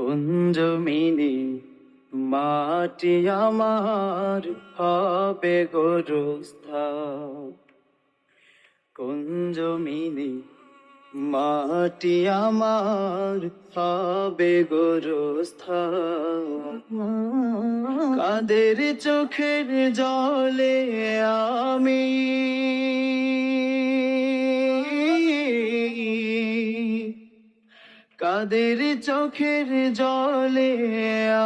কোন জমিনে মাটি আমার হবে গোরস্থান। কোন জমিনে মাটি আমার হবে গোরস্থান। কাদের চোখের জলে আমি কাদের চোখের জলে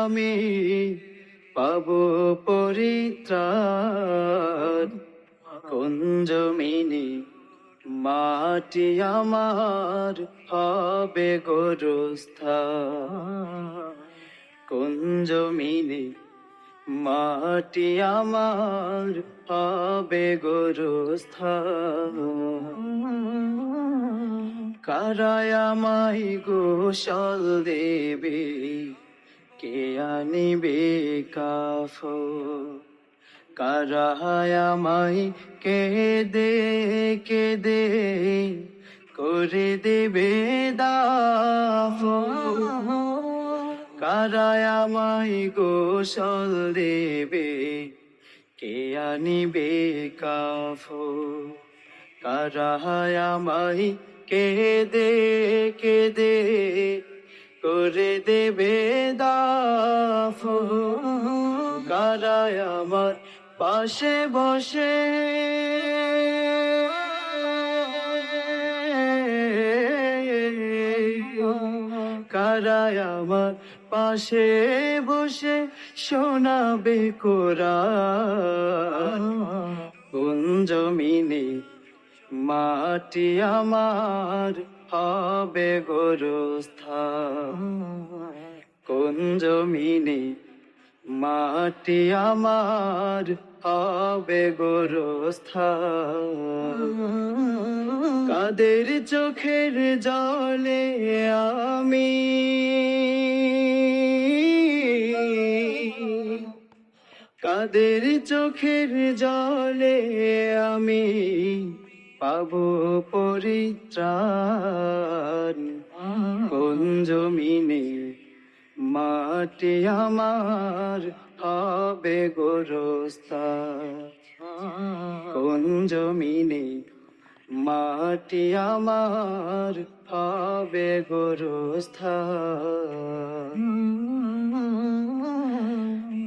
আমি পাবো পরিত্রাণ। কোন জমিনে মাটি আমার হবে গোরস্থান। কোন জমিনে মাটি আমার হবে গোরস্থান। কারায় আমায় গোসল দেবে, কে আনিবে কাফন। কারায় আমায় কেঁদে কেঁদে করে দেবে দাফন। কারায় আমায় গোসল দেবে, কে আনিবে কাফন। কারায় আমায় কেঁদে কেঁদে করে দেবে দাফন। কারায় আমার পাশে বসে কারায় আমার পাশে বসে শোনাবে কোরআন। কোন জমিনে মাটি আমার হবে গোরস্থান। কোন জমিনে মাটি আমার হবে গোরস্থান। কাদের চোখের জলে আমি কাদের চোখের জলে আমি পাবো পরিত্রাণ। কোন জমিনে মাটি আমার হবে গোরস্থান। কোন জমিনে মাটি আমার হবে গোরস্থান।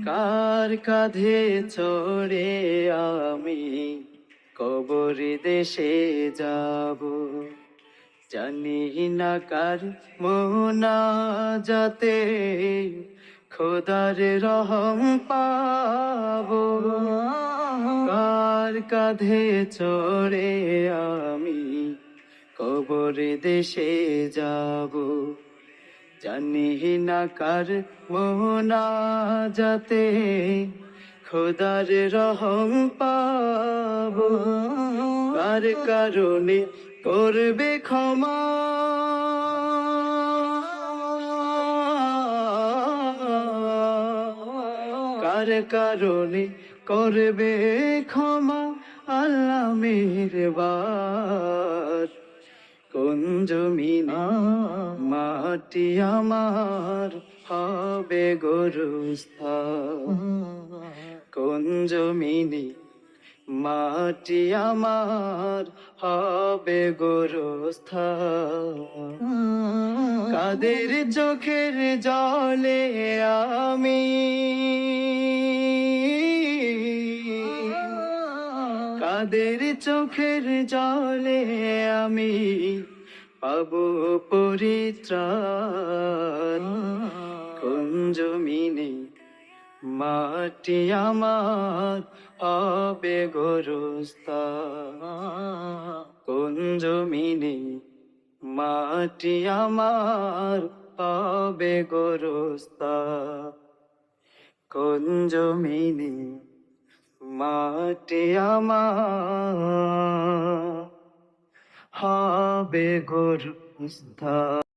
কার কাঁধে চড়ে আমি কবর দেশে যাব, জানি না কার মোনাজাতে খোদার রহম পাবো। কার কাঁধে চড়ে আমি কবর দেশে যাব, জানি না কার মোনাজাতে খোদার রহম পাবো। কার কারণে করবে ক্ষমা কার কারণে করবে ক্ষমা আল্লাহ মেহেরবান। কোন জমিনে মাটি আমার হবে গোরস্থান। কোন জমিনে মাটি আমার হবে গোরস্থান। কাদের চোখের জলে আমি কাদের চোখের জলে আমি পাবো পরিত্রাণ। কোন জমিনে মাটি আমার হবে গোরস্থান। কোন জমিনে মাটি আমার হবে গোরস্থান। কোন জমিনে মাটি আমার হবে গোরস্থান।